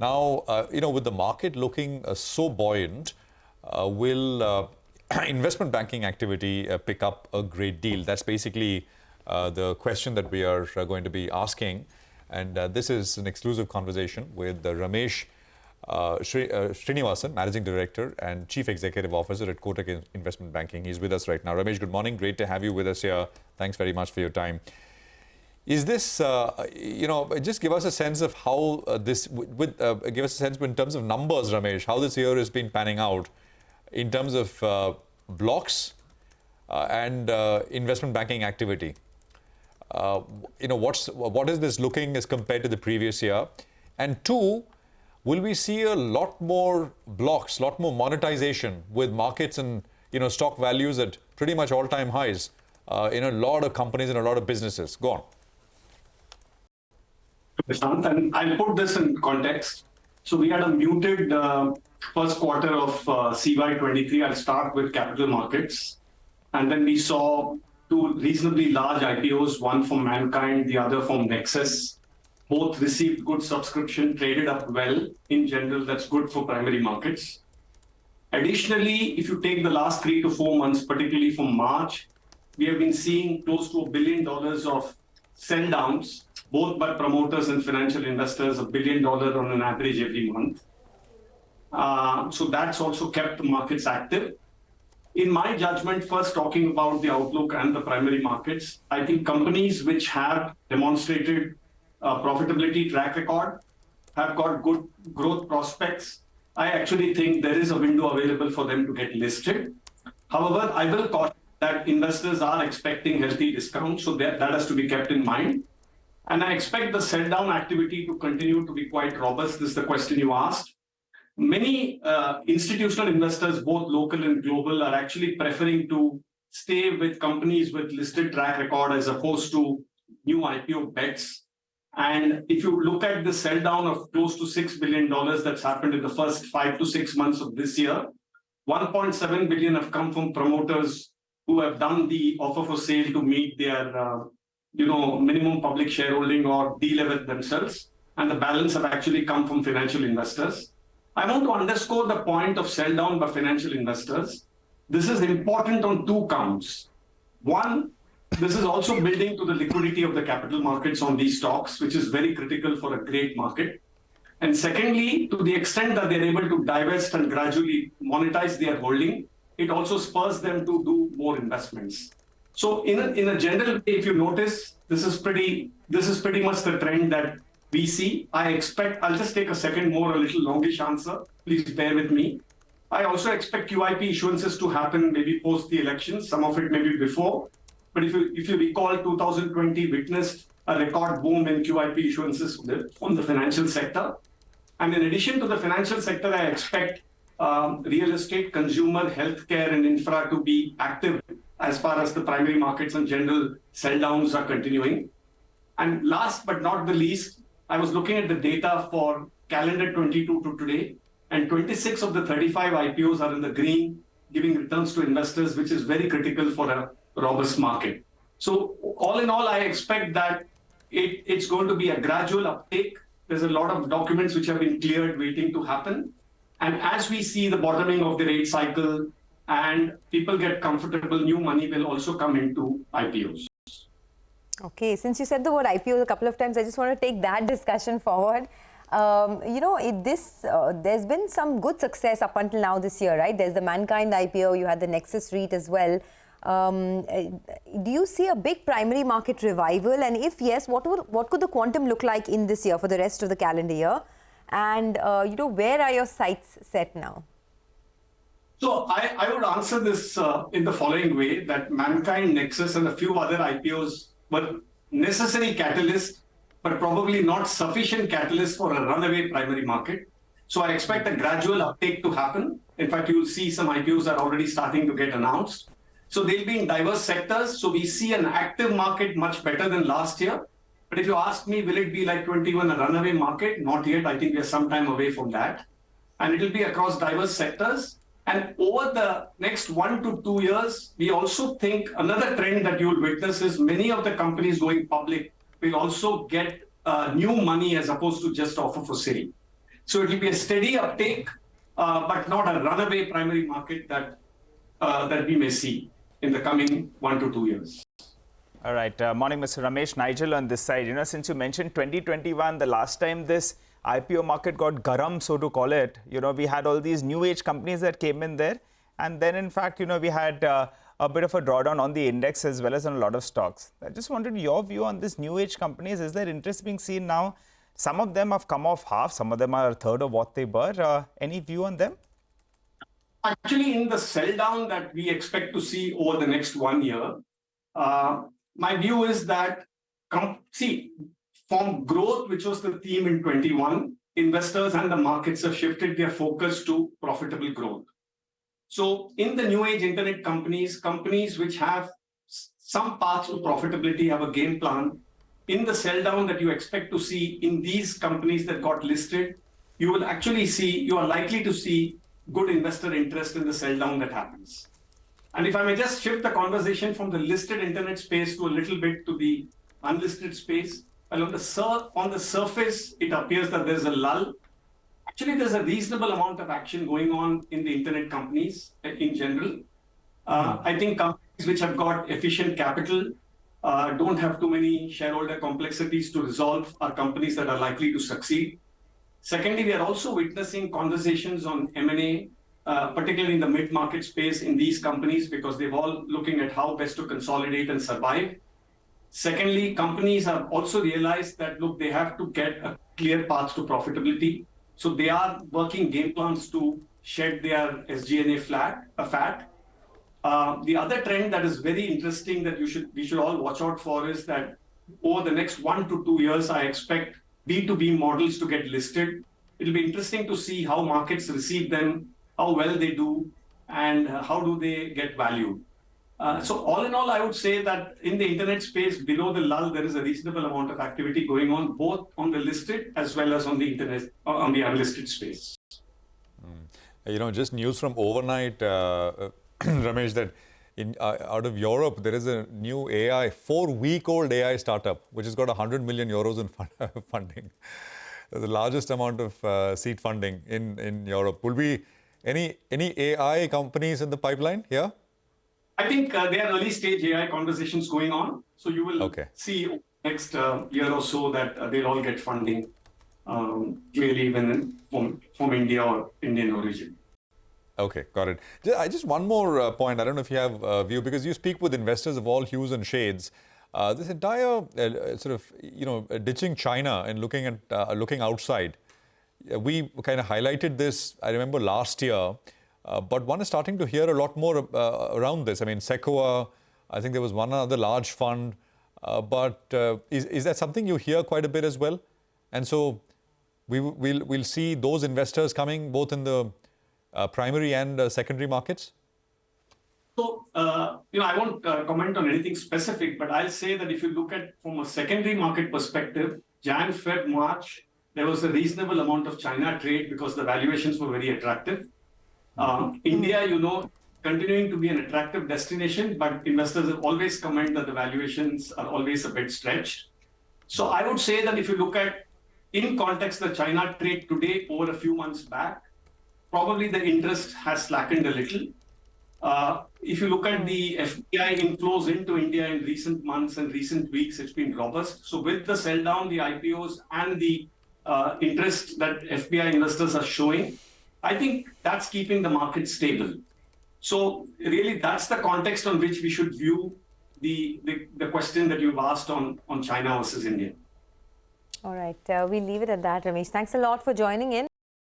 Now, with the market looking so buoyant, will investment banking activity pick up a great deal? That's basically the question that we are going to be asking. And this is an exclusive conversation with Ramesh Srinivasan, Managing Director and Chief Executive Officer at Kotak Investment Banking. He's with us right now. Ramesh, good morning. Great to have you with us here. Thanks very much for your time. Is this, just give us a sense of how give us a sense in terms of numbers, Ramesh, how this year has been panning out in terms of blocks and investment banking activity. What is this looking as compared to the previous year? And two, will we see a lot more blocks, a lot more monetization with markets and stock values at pretty much all-time highs in a lot of companies and a lot of businesses? Go on. And I'll put this in context. So we had a muted first quarter of CY23. I'll start with capital markets. And then we saw two reasonably large IPOs, one from Mankind, the other from Nexus. Both received good subscription, traded up well. In general, that's good for primary markets. Additionally, if you take the last 3 to 4 months, particularly from March, we have been seeing close to $1 billion of sell downs, both by promoters and financial investors, $1 billion on an average every month. So that's also kept the markets active. In my judgment, first talking about the outlook and the primary markets, I think companies which have demonstrated profitability track record have got good growth prospects. I actually think there is a window available for them to get listed. However, I will caution that investors are expecting healthy discounts, so that has to be kept in mind. And I expect the sell down activity to continue to be quite robust. This is the question you asked. Many institutional investors, both local and global, are actually preferring to stay with companies with listed track record as opposed to new IPO bets. And if you look at the sell down of close to $6 billion that's happened in the first 5 to 6 months of this year, 1.7 billion have come from promoters who have done the offer for sale to meet their minimum public shareholding or delever themselves. And the balance have actually come from financial investors. I want to underscore the point of sell down by financial investors. This is important on two counts. One, this is also building to the liquidity of the capital markets on these stocks, which is very critical for a great market. And secondly, to the extent that they're able to divest and gradually monetize their holding, it also spurs them to do more investments. So in a general way, if you notice, this is pretty much the trend that we see. I expect, I'll just take a second more, a little longish answer. Please bear with me. I also expect QIP issuances to happen maybe post the elections, some of it maybe before. But if you recall, 2020 witnessed a record boom in QIP issuances from the financial sector. And in addition to the financial sector, I expect real estate, consumer, healthcare, and infra to be active as far as the primary markets and general sell downs are continuing. And last but not the least, I was looking at the data for calendar 22 to today, and 26 of the 35 IPOs are in the green, giving returns to investors, which is very critical for a robust market. So all in all, I expect that it's going to be a gradual uptake. There's a lot of documents which have been cleared waiting to happen. And as we see the bottoming of the rate cycle and people get comfortable, new money will also come into IPOs. Okay, since you said the word IPO a couple of times, I just want to take that discussion forward. There's been some good success up until now this year, right? There's the Mankind IPO, you had the Nexus REIT as well. Do you see a big primary market revival? And if yes, what could the quantum look like in this year for the rest of the calendar year? And, where are your sights set now? So I would answer this in the following way, that Mankind, Nexus, and a few other IPOs were necessary catalysts, but probably not sufficient catalysts for a runaway primary market. So I expect a gradual uptake to happen. In fact, you'll see some IPOs are already starting to get announced. So they'll be in diverse sectors. So we see an active market much better than last year. But if you ask me, will it be like 21 a runaway market? Not yet. I think we're some time away from that. And it'll be across diverse sectors. And over the next 1 to 2 years, we also think another trend that you'll witness is many of the companies going public will also get new money as opposed to just offer for sale. So it will be a steady uptake, but not a runaway primary market that we may see in the coming 1 to 2 years. All right. Morning, Mr. Ramesh. Nigel on this side. Since you mentioned 2021, the last time this IPO market got garam, so to call it, we had all these new age companies that came in there. And then, in fact, we had a bit of a drawdown on the index as well as on a lot of stocks. I just wanted your view on this new age companies. Is there interest being seen now? Some of them have come off half. Some of them are a third of what they were. Any view on them? Actually, in the sell down that we expect to see over the next 1 year, my view is that, from growth, which was the theme in 21, investors and the markets have shifted their focus to profitable growth. So in the new age internet companies which have some paths to profitability have a game plan. In the sell down that you expect to see in these companies that got listed, you are likely to see good investor interest in the sell down that happens. And if I may just shift the conversation from the listed internet space to a little bit to the unlisted space, well, on the surface, it appears that there's a lull. Actually, there's a reasonable amount of action going on in the internet companies in general. I think companies which have got efficient capital, don't have too many shareholder complexities to resolve, are companies that are likely to succeed. Secondly, we are also witnessing conversations on M&A, particularly in the mid-market space in these companies, because they're all looking at how best to consolidate and survive. Secondly, companies have also realized that, look, they have to get a clear path to profitability. So they are working game plans to shed their SG&A fat. The other trend that is very interesting that we should all watch out for is that over the next 1 to 2 years, I expect B2B models to get listed. It'll be interesting to see how markets receive them, how well they do, and how do they get valued. So all in all, I would say that in the internet space, below the lull, there is a reasonable amount of activity going on, both on the listed as well as on the internet, on the unlisted space. Just news from overnight, Ramesh, that out of Europe, there is a new 4-week-old AI startup, which has got 100 million euros in funding. The largest amount of seed funding in Europe. Will be any AI companies in the pipeline here? I think there are early stage AI conversations going on. So you will see next year or so that they'll all get funding, clearly even from India or Indian origin. Okay, got it. Just one more point. I don't know if you have a view, because you speak with investors of all hues and shades. This entire ditching China and looking outside. We kind of highlighted this, I remember, last year. But one is starting to hear a lot more around this. I mean, Sequoia, I think there was one other large fund. But is that something you hear quite a bit as well? And so we'll see those investors coming both in the primary and secondary markets? So, I won't comment on anything specific, but I'll say that if you look at from a secondary market perspective, Jan, Feb, March, there was a reasonable amount of China trade because the valuations were very attractive. India, continuing to be an attractive destination, but investors have always commented that the valuations are always a bit stretched. So I would say that if you look at, in context, the China trade today over a few months back, probably the interest has slackened a little. If you look at the FDI inflows into India in recent months and recent weeks, it's been robust. So with the sell down, the IPOs and the interest that FDI investors are showing, I think that's keeping the market stable. So really, that's the context on which we should view the question that you've asked on China versus India. All right, we'll leave it at that, Ramesh. Thanks a lot for joining in.